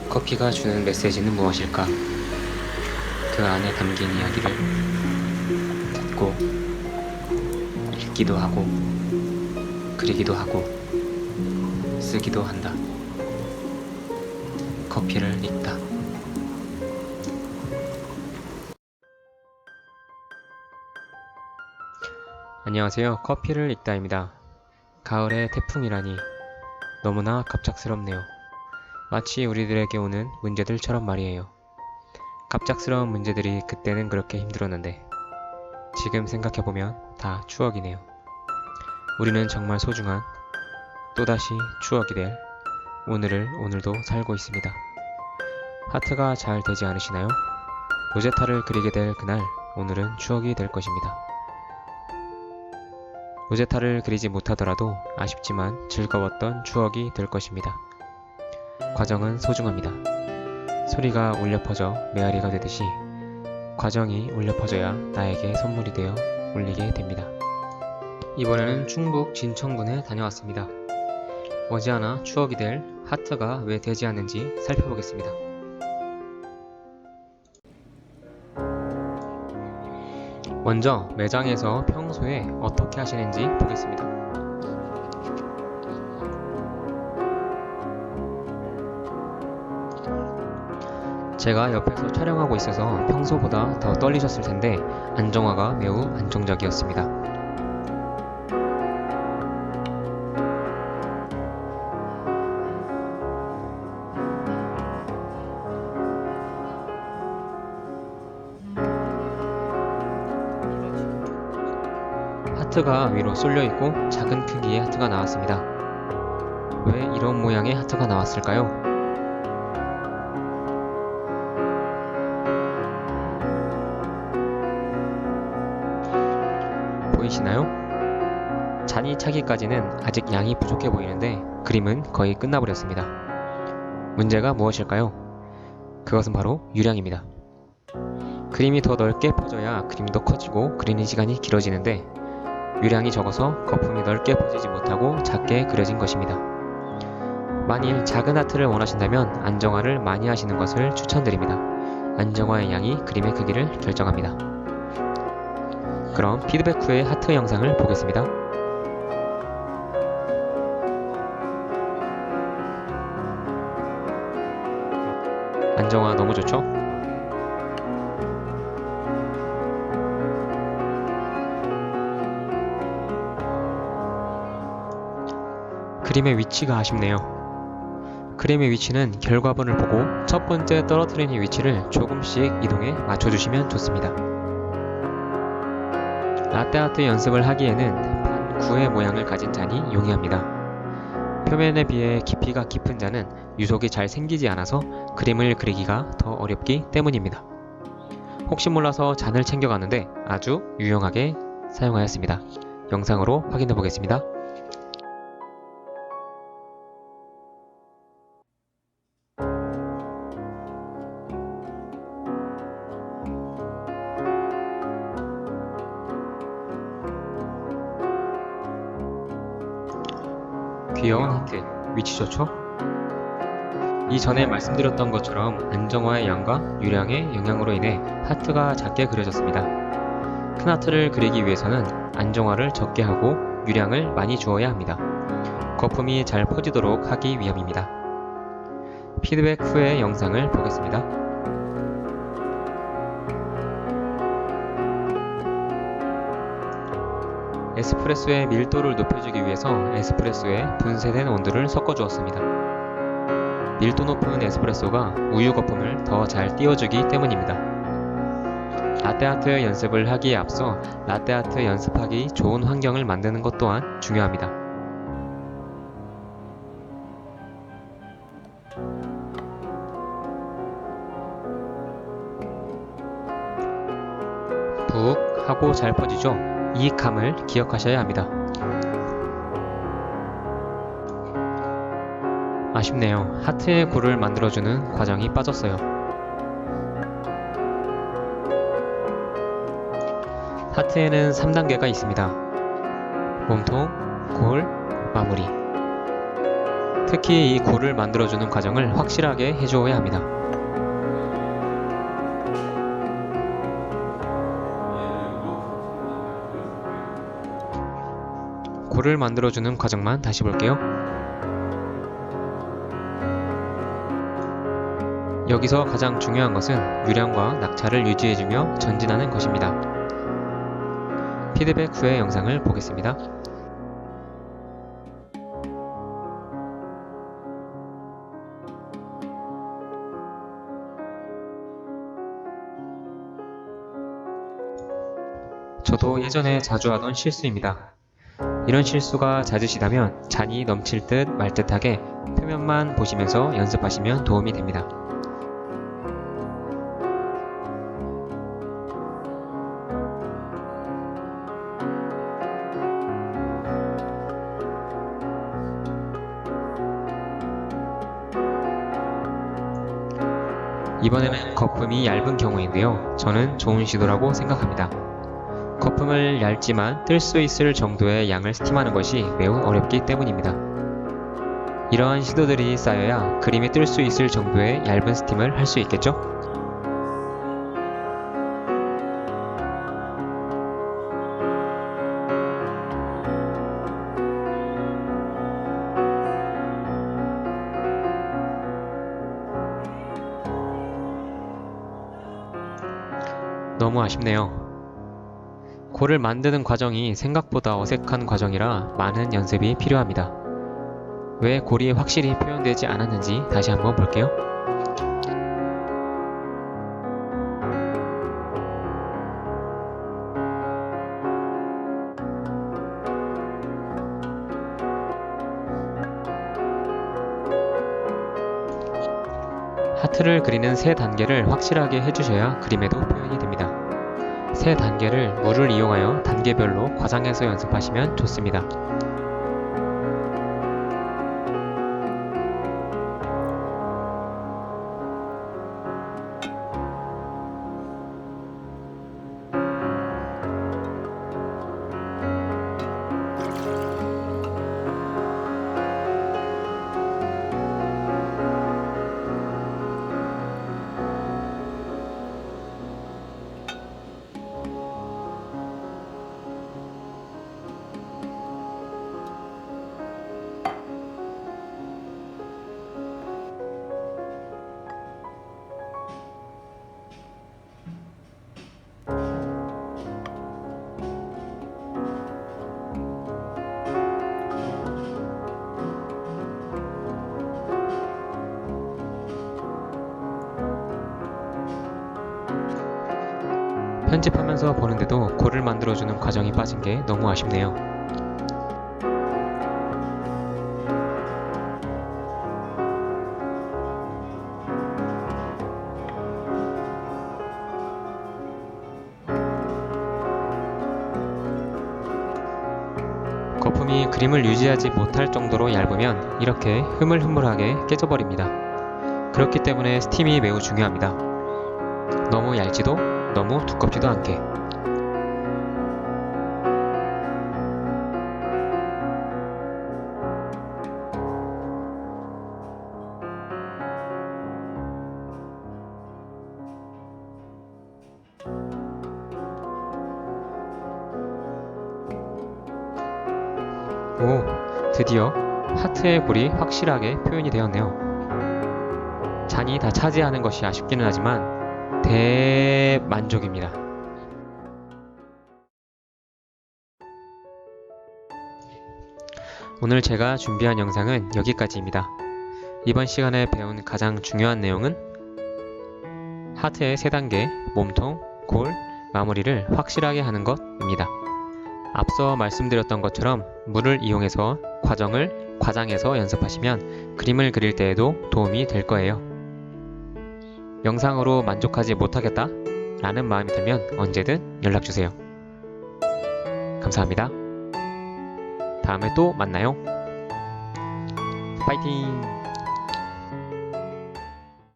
커피가 주는 메시지는 무엇일까? 그 안에 담긴 이야기를 듣고 읽기도 하고 그리기도 하고 쓰기도 한다. 커피를 읽다. 안녕하세요. 커피를 읽다입니다. 가을의 태풍이라니 너무나 갑작스럽네요. 마치 우리들에게 오는 문제들처럼 말이에요. 갑작스러운 문제들이 그때는 그렇게 힘들었는데 지금 생각해보면 다 추억이네요. 우리는 정말 소중한 또다시 추억이 될 오늘을 오늘도 살고 있습니다. 하트가 잘 되지 않으시나요? 로제타를 그리게 될 그날 오늘은 추억이 될 것입니다. 로제타를 그리지 못하더라도 아쉽지만 즐거웠던 추억이 될 것입니다. 과정은 소중합니다. 소리가 울려 퍼져 메아리가 되듯이 과정이 울려 퍼져야 나에게 선물이 되어 울리게 됩니다. 이번에는 충북 진천군에 다녀왔습니다. 머지않아 추억이 될 하트가 왜 되지 않는지 살펴보겠습니다. 먼저 매장에서 평소에 어떻게 하시는지 보겠습니다. 제가 옆에서 촬영하고 있어서 평소보다 더 떨리셨을 텐데 안정화가 매우 안정적이었습니다. 하트가 위로 쏠려있고 작은 크기의 하트가 나왔습니다. 왜 이런 모양의 하트가 나왔을까요? 보이시나요? 잔이 차기까지는 아직 양이 부족해 보이는데 그림은 거의 끝나버렸습니다. 문제가 무엇일까요? 그것은 바로 유량입니다. 그림이 더 넓게 퍼져야 그림도 커지고 그리는 시간이 길어지는데 유량이 적어서 거품이 넓게 퍼지지 못하고 작게 그려진 것입니다. 만일 작은 하트를 원하신다면 안정화를 많이 하시는 것을 추천드립니다. 안정화의 양이 그림의 크기를 결정합니다. 그럼 피드백 후의 하트 영상을 보겠습니다. 안정화 너무 좋죠? 그림의 위치가 아쉽네요. 그림의 위치는 결과본을 보고 첫 번째 떨어뜨리는 위치를 조금씩 이동해 맞춰주시면 좋습니다. 라떼아트 연습을 하기에는 반 9의 모양을 가진 잔이 용이합니다. 표면에 비해 깊이가 깊은 잔은 유속이 잘 생기지 않아서 그림을 그리기가 더 어렵기 때문입니다. 혹시 몰라서 잔을 챙겨갔는데 아주 유용하게 사용하였습니다. 영상으로 확인해 보겠습니다. 귀여운 하트, 위치 좋죠? 이전에 말씀드렸던 것처럼 안정화의 양과 유량의 영향으로 인해 하트가 작게 그려졌습니다. 큰 하트를 그리기 위해서는 안정화를 적게 하고 유량을 많이 주어야 합니다. 거품이 잘 퍼지도록 하기 위함입니다. 피드백 후의 영상을 보겠습니다. 에스프레소의 밀도를 높여주기 위해서 에스프레소에 분쇄된 원두를 섞어주었습니다. 밀도 높은 에스프레소가 우유 거품을 더 잘 띄워주기 때문입니다. 라떼아트 연습을 하기에 앞서 라떼아트 연습하기 좋은 환경을 만드는 것 또한 중요합니다. 푹 하고 잘 퍼지죠? 이 감을 기억하셔야 합니다. 아쉽네요. 하트의 골을 만들어주는 과정이 빠졌어요. 하트에는 3단계가 있습니다. 몸통, 골, 마무리. 특히 이 골을 만들어주는 과정을 확실하게 해주어야 합니다. 골을 만들어주는 과정만 다시 볼게요. 여기서 가장 중요한 것은 유량과 낙차를 유지해주며 전진하는 것입니다. 피드백 후의 영상을 보겠습니다. 저도 예전에 자주 하던 실수입니다. 이런 실수가 잦으시다면 잔이 넘칠 듯 말 듯하게 표면만 보시면서 연습하시면 도움이 됩니다. 이번에는 거품이 얇은 경우인데요. 저는 좋은 시도라고 생각합니다. 거품을 얇지만 뜰 수 있을 정도의 양을 스팀하는 것이 매우 어렵기 때문입니다. 이러한 시도들이 쌓여야 그림이 뜰 수 있을 정도의 얇은 스팀을 할 수 있겠죠? 너무 아쉽네요. 골을 만드는 과정이 생각보다 어색한 과정이라 많은 연습이 필요합니다. 왜 골이 확실히 표현되지 않았는지 다시 한번 볼게요. 하트를 그리는 세 단계를 확실하게 해주셔야 그림에도 표현이 됩니다. 세 단계를 물을 이용하여 단계별로 과장해서 연습하시면 좋습니다. 편집하면서 보는데도 골을 만들어주는 과정이 빠진 게 너무 아쉽네요. 거품이 그림을 유지하지 못할 정도로 얇으면 이렇게 흐물흐물하게 깨져버립니다. 그렇기 때문에 스팀이 매우 중요합니다. 너무 얇지도 너무 두껍지도 않게. 오, 드디어 하트의 골이 확실하게 표현이 되었네요. 잔이 다 차지하는 것이 아쉽기는 하지만 대만족입니다. 오늘 제가 준비한 영상은 여기까지입니다. 이번 시간에 배운 가장 중요한 내용은 하트의 3단계, 몸통, 골, 마무리를 확실하게 하는 것입니다. 앞서 말씀드렸던 것처럼 물을 이용해서 과정을 과장해서 연습하시면 그림을 그릴 때에도 도움이 될 거예요. 영상으로 만족하지 못하겠다 라는 마음이 들면 언제든 연락주세요. 감사합니다. 다음에 또 만나요. 파이팅!